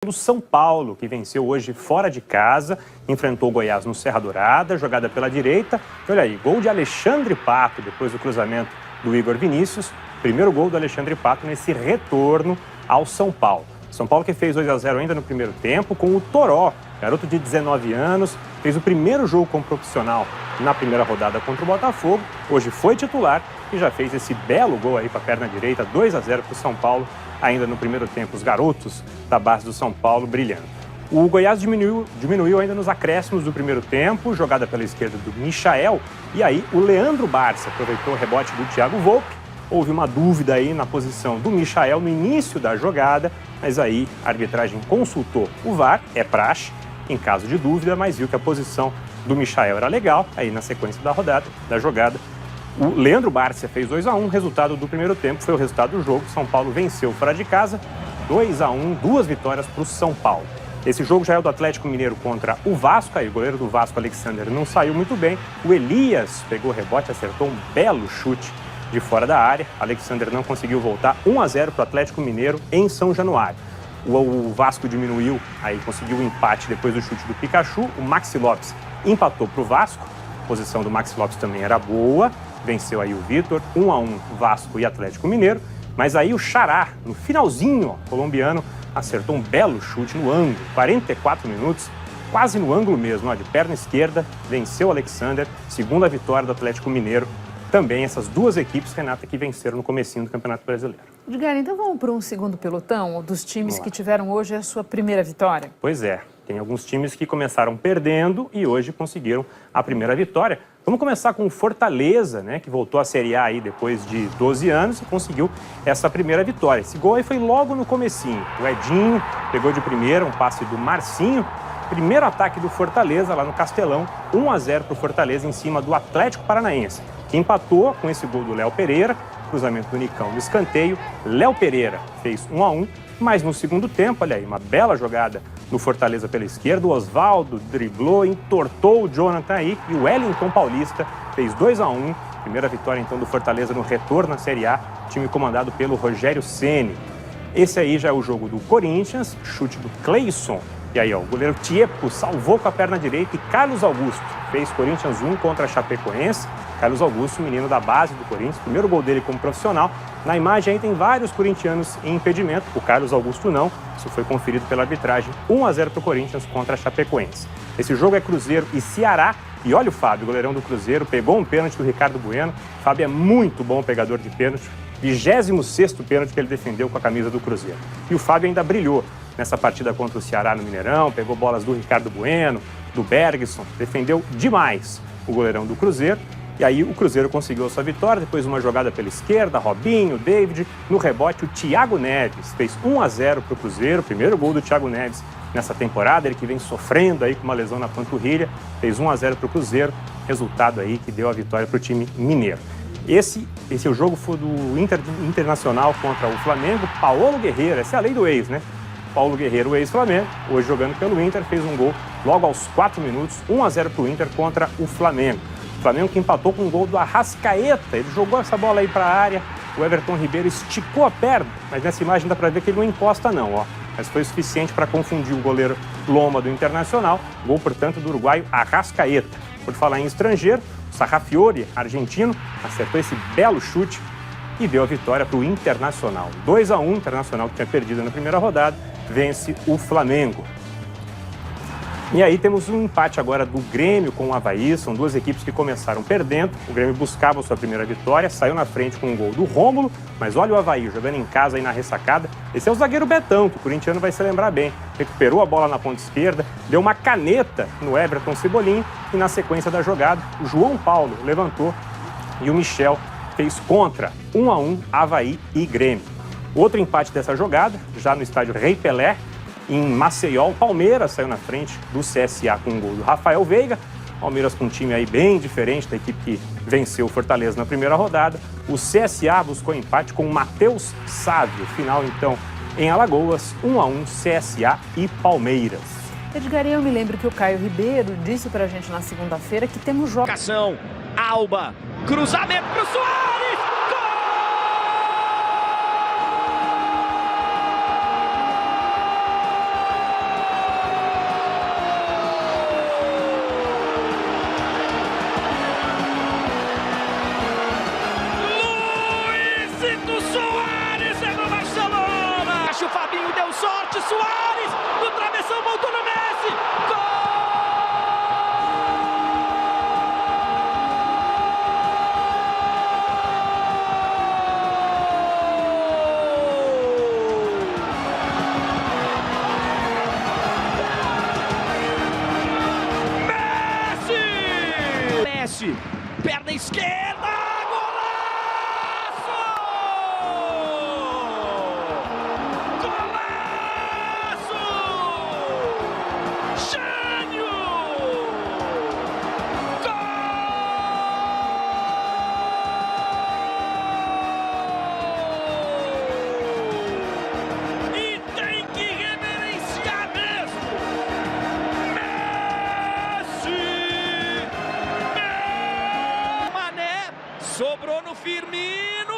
do São Paulo, que venceu hoje fora de casa, enfrentou o Goiás no Serra Dourada, jogada pela direita. E olha aí, gol de Alexandre Pato, depois do cruzamento do Igor Vinícius. Primeiro gol do Alexandre Pato nesse retorno ao São Paulo. São Paulo que fez 2-0 ainda no primeiro tempo, com o Toró, garoto de 19 anos, fez o primeiro jogo como profissional na primeira rodada contra o Botafogo. Hoje foi titular e já fez esse belo gol aí com a perna direita, 2-0 para o São Paulo, ainda no primeiro tempo. Os garotos da base do São Paulo brilhando. O Goiás diminuiu ainda nos acréscimos do primeiro tempo, jogada pela esquerda do Michael, e aí o Leandro Barça aproveitou o rebote do Thiago Volpi. Houve uma dúvida aí na posição do Michael no início da jogada, mas aí a arbitragem consultou o VAR, é praxe, em caso de dúvida, mas viu que a posição do Michael era legal. Aí na sequência da jogada, o Leandro Barça fez 2-1, resultado do primeiro tempo foi o resultado do jogo. São Paulo venceu fora de casa, 2-1, 2 vitórias para o São Paulo. Esse jogo já é o do Atlético Mineiro contra o Vasco, aí o goleiro do Vasco, Alexander, não saiu muito bem. O Elias pegou o rebote, acertou um belo chute de fora da área. Alexander não conseguiu voltar, 1-0 para o Atlético Mineiro em São Januário. O Vasco diminuiu, aí conseguiu o empate depois do chute do Pikachu. O Maxi Lopes empatou para o Vasco, a posição do Maxi Lopes também era boa, venceu aí o Vitor, 1-1 Vasco e Atlético Mineiro. Mas aí o Xará, no finalzinho, colombiano, acertou um belo chute no ângulo, 44 minutos, quase no ângulo mesmo, de perna esquerda, venceu o Alexander, segunda vitória do Atlético Mineiro. Também essas duas equipes, Renata, que venceram no comecinho do Campeonato Brasileiro. Edgar, então vamos para um segundo pelotão dos times que tiveram hoje a sua primeira vitória? Pois é, tem alguns times que começaram perdendo e hoje conseguiram a primeira vitória. Vamos começar com o Fortaleza, né, que voltou à Série A aí depois de 12 anos e conseguiu essa primeira vitória. Esse gol aí foi logo no comecinho. O Edinho pegou de primeira um passe do Marcinho. Primeiro ataque do Fortaleza lá no Castelão, 1-0 para o Fortaleza em cima do Atlético Paranaense, que empatou com esse gol do Léo Pereira, cruzamento do Nicão no escanteio. Léo Pereira fez 1-1, mas no segundo tempo, olha aí, uma bela jogada no Fortaleza pela esquerda. O Osvaldo driblou, entortou o Jonathan aí e o Wellington Paulista fez 2-1. Primeira vitória então do Fortaleza no retorno à Série A, time comandado pelo Rogério Ceni. Esse aí já é o jogo do Corinthians, chute do Cleison. E aí, o goleiro Tiepo salvou com a perna direita e Carlos Augusto fez Corinthians 1 contra a Chapecoense. Carlos Augusto, menino da base do Corinthians, primeiro gol dele como profissional. Na imagem aí tem vários corintianos em impedimento, o Carlos Augusto não. Isso foi conferido pela arbitragem, 1-0 para o Corinthians contra a Chapecoense. Esse jogo é Cruzeiro e Ceará. E olha o Fábio, goleirão do Cruzeiro, pegou um pênalti do Ricardo Bueno. O Fábio é muito bom pegador de pênalti, 26º pênalti que ele defendeu com a camisa do Cruzeiro. E o Fábio ainda brilhou nessa partida contra o Ceará no Mineirão, pegou bolas do Ricardo Bueno, do Bergson, defendeu demais o goleirão do Cruzeiro. E aí o Cruzeiro conseguiu a sua vitória, depois uma jogada pela esquerda, Robinho, David, no rebote o Thiago Neves fez 1-0 para o Cruzeiro, primeiro gol do Thiago Neves nessa temporada, ele que vem sofrendo aí com uma lesão na panturrilha, fez 1-0 para o Cruzeiro, resultado aí que deu a vitória para o time mineiro. Esse o jogo foi do Internacional contra o Flamengo. Paulo Guerreiro, essa é a lei do ex, né? Paulo Guerreiro, o ex-Flamengo, hoje jogando pelo Inter, fez um gol logo aos 4 minutos, 1-0 para o Inter contra o Flamengo. O Flamengo que empatou com um gol do Arrascaeta, ele jogou essa bola aí para a área, o Everton Ribeiro esticou a perna, mas nessa imagem dá para ver que ele não encosta não, mas foi o suficiente para confundir o goleiro Loma do Internacional, gol, portanto, do uruguaio Arrascaeta. Por falar em estrangeiro, o Sarrafiore, argentino, acertou esse belo chute e deu a vitória para o Internacional. 2-1, Internacional que tinha perdido na primeira rodada, vence o Flamengo. E aí temos um empate agora do Grêmio com o Avaí, são duas equipes que começaram perdendo. O Grêmio buscava a sua primeira vitória, saiu na frente com um gol do Rômulo, mas olha o Avaí jogando em casa aí na ressacada. Esse é o zagueiro Betão, que o corintiano vai se lembrar bem. Recuperou a bola na ponta esquerda, deu uma caneta no Everton Cebolinha e na sequência da jogada, o João Paulo levantou e o Michel fez contra, 1-1, Avaí e Grêmio. Outro empate dessa jogada, já no estádio Rei Pelé, em Maceió, o Palmeiras saiu na frente do CSA com um gol do Rafael Veiga. Palmeiras com um time aí bem diferente da equipe que venceu o Fortaleza na primeira rodada. O CSA buscou empate com o Matheus Sávio. Final, então, em Alagoas, 1-1, CSA e Palmeiras. Edgar, eu me lembro que o Caio Ribeiro disse pra gente na segunda-feira que temos jogos. Alba, cruzamento pro Soares! perna esquerda, golaço! Golaço! Gênio! Gol! E tem que reverenciar mesmo! Sobrou no Firmino.